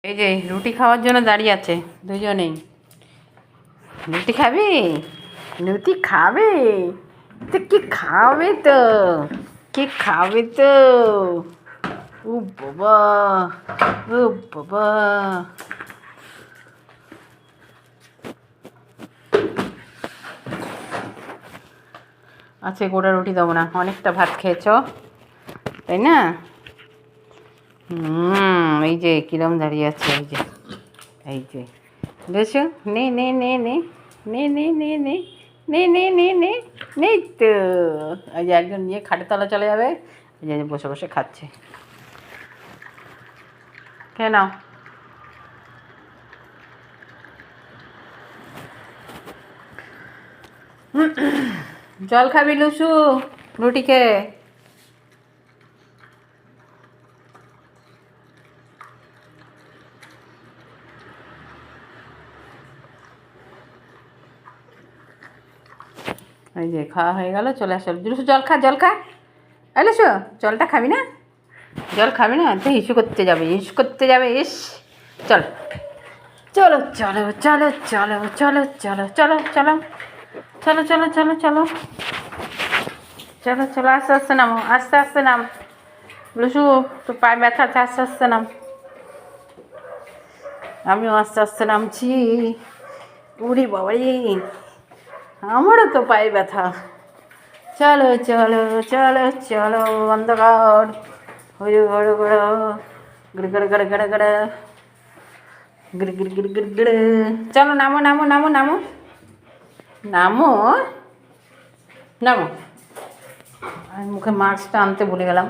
এই যে রুটি খাওয়ার জন্য দাঁড়িয়ে আছে দুজনেই। রুটি খাবি? রুটি খাবে তো? কি খাবে তো? কি খাবে তো? ও বাবা, ও বাবা। আচ্ছা, গোটা রুটি দেবো না, অনেকটা ভাত খেয়েছো তাই না? এই যে কিরম দাঁড়িয়ে আছে, এই যে এই যে দেখছো, নে নে নে নে নে নে নে নে নে নে নে নে নেই তো। এই যে একজন নিয়ে খাটের তলা চলে যাবে, এই যে বসে বসে খাচ্ছে। কেন? জল খাবি লুসু রুটি খেয়ে? এই যে খাওয়া হয়ে গেল, চলে আসল। লুসু জল খা, জল খা। এই লুসু, জলটা খাবি না? জল খাবি না তো? ইস্যু করতে যাবে, ইস্যু করতে যাবে। ইস, চল চলো চলো চলো চলো চলো চলো চলো চলো চলো চলো চলো চলো চলো চলো। আস্তে আস্তে নামো, আস্তে আস্তে নাম। লুসু, তোর পায়ে ব্যথা আছে, আস্তে আস্তে নাম। আমিও আস্তে আস্তে নামছি। উড়ি বাবারি, আমারও তো পায়ে ব্যথা। চলো চলো চলো চলো, অন্ধকার হয়ে গড় গড় গড় গড় গড় গড় গড় গড় গড় গড় গড় গড়। চলো নামো নামো নামো নামো নামো নামো। আমি মুখে মাস্কটা আনতে ভুলে গেলাম,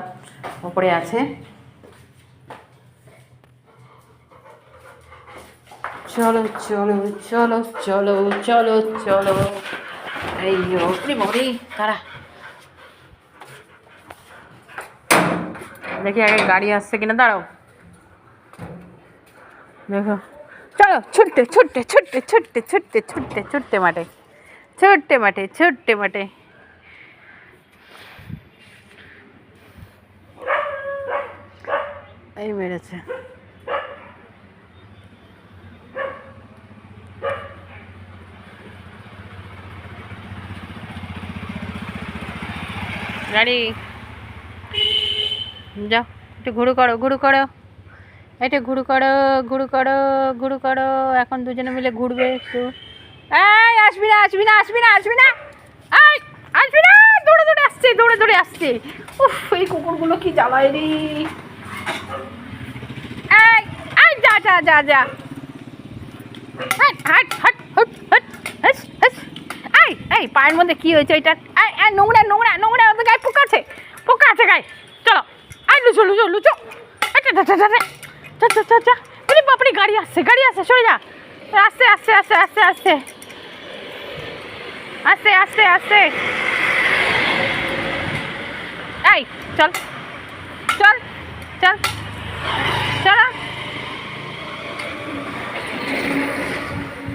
ওপরে আছে। চলো চলো চলো চলো চলো চলো। এই ওপরে মরি তারা। দেখি আগে গাড়ি আসছে কিনা, দাঁড়াও। দেখো, চলো ছুটতে ছুটতে ছুটতে ছুটতে ছুটতে ছুটতে ছুটতে মাঠে, ছুটতে মাঠে, ছুটতে মাঠে। এই মেরেছে। গাড়ি যাও, একটু ঘুরু করো, ঘুরু করো, একটু ঘুরু করো, ঘুরু করো, ঘুরু করো। এখন দুজনে মিলে ঘুরবে একটু। এই আসবি না, আসবি না, আসবি না, আসবি না, এই আসবি না। দৌড়ে দৌড়ে আসছে, দৌড়ে দৌড়ে আসছে। উফ, এই কুকুরগুলো কি জ্বালায় রে। এই এই যা যা যা যা। হাট হাট হাট হাট হাট হাস হাস। এই এই পায়ের মধ্যে কি হয়েছে এটা? এই এই নোংরা নোংরা নোংরা, ওদের গায়ে পোকা আছে, পোকা আছে গায়ে। চলো, এই লুচো লুচো লুচো। আচ্ছা আচ্ছা আচ্ছা আচ্ছা আচ্ছা আচ্ছা। বলি বাপরে, গাড়ি আসছে, গাড়ি আসছে, সরে যা। আস্তে আস্তে আস্তে আস্তে আস্তে আস্তে আস্তে আস্তে। এই চল চল চল চলো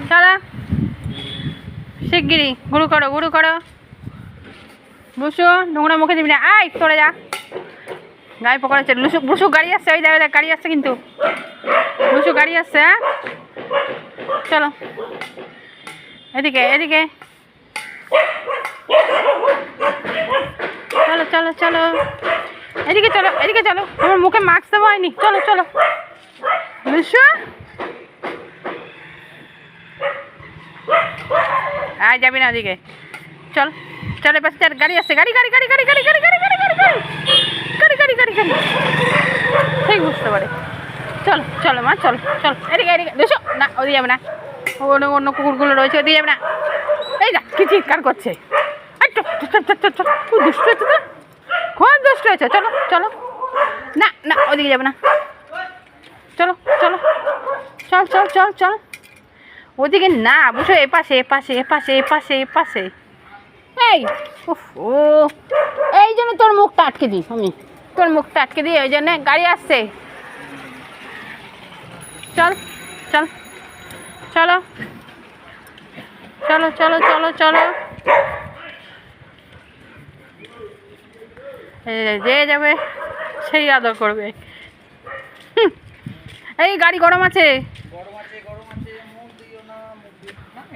চলো, শিগগিরি গুরু করো, গুরু করো। লুসু, নোংরা মুখে দিবি না, আয় সরে যা। গায়ে পোকা আছে। লুসু, লুসু গাড়ি আসছে, ওই দেখ গাড়ি আসছে কিন্তু। লুসু গাড়ি আসছে, হ্যাঁ চলো এদিকে এদিকে। চলো চলো চলো, এদিকে চলো, এদিকে চলো। আমার মুখে মাস্ক দেওয়া হয়নি, চলো চলো। লুসু, আয় যাবি না ওদিকে, চল চল। এবার গাড়ি আসছে, গাড়ি গাড়ি গাড়ি গাড়ি গাড়ি গাড়ি গাড়ি গাড়ি গাড়ি গাড়ি গাড়ি গাড়ি গাড়ি। ঠিক বুঝতে পারে। চলো চলো মা, চলো চলো, এদিকে এদিকে। লুসু না, ওদিকে যাবে না, অন্য অন্য কুকুরগুলো রয়েছে, ওদিকে যাবে না। এই দেখ কি চিৎকার করছে। খুব দুষ্ট হয়েছে তো, খুব দুষ্ট হয়েছে। চলো চলো, না না ওদিকে যাবে না। চলো চলো, চল চল চল চল। ওদিকে না, বুঝো, এপাশে এপাশে এপাশে এপাশে এপাশে। এই ও, এই জন্য তোর মুখটা আটকে দিই আমি, তোর মুখটা আটকে দিই, ওই জন্যে গাড়ি আসছে। চল চল চলো চলো চলো চলো চলো। যে যাবে সেই আদর করবে। এই গাড়ি গরম আছে। মুখ দিও না,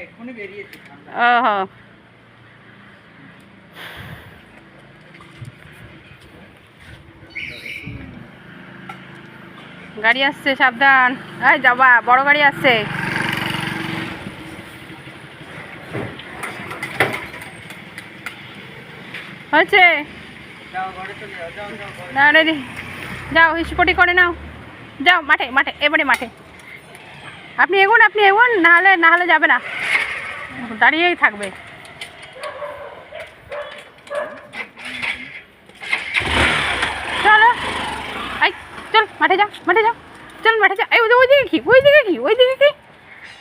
এক্ষুনি বেরিয়েছি ঠান্ডা। ওহো, গাড়ি আসছে, সাবধান। এই যাবা, বড় গাড়ি আসছে। হয়েছে যাও ঘরে চলে যাও, যাও যাও ঘরে। না রেডি, যাও হিসপটি করে নাও, যাও মাঠে মাঠে, এবারে মাঠে। আপনি এগোন, নাহলে যাবে না, দাঁড়িয়েই থাকবে। চলো, এই চল মাঠে যা, চল মাঠে যা। এই ওইদিকে কি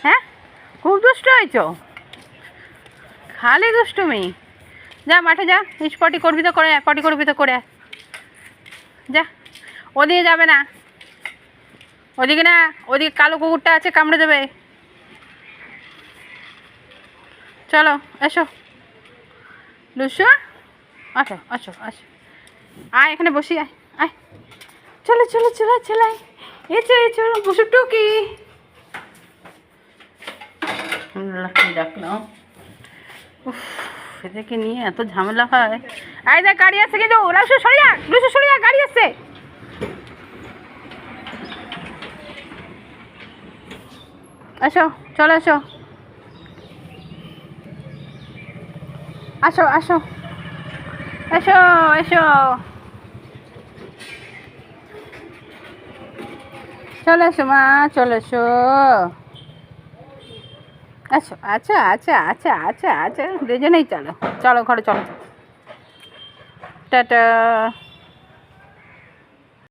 হ্যাঁ, খুব দুষ্ট হয়েছ, খালি দুষ্টুমি। যা মাঠে যা, স্পটি করবি তো করে, পটি করবি তো করে যা। ওদিকে যাবে না, ওদিকে না, ওদিকে কালো কুকুরটা আছে, কামড়ে দেবে। চলো এসো লুসু, আসো আসো আসো, আয় এখানে বসি, আয় আয়, চলো এসো বসু টুকি। ডাকলাম, উফ, এদেরকে নিয়ে এত ঝামেলা হয়। আয় দেখ গাড়ি আসছে কিন্তু, লুসু সরিয়া, গাড়ি আসছে। আসো, চলো এসো, চলো এসো মা, চলো এসো। আচ্ছা দুজনেই চলো ঘরে চলো, টাটা।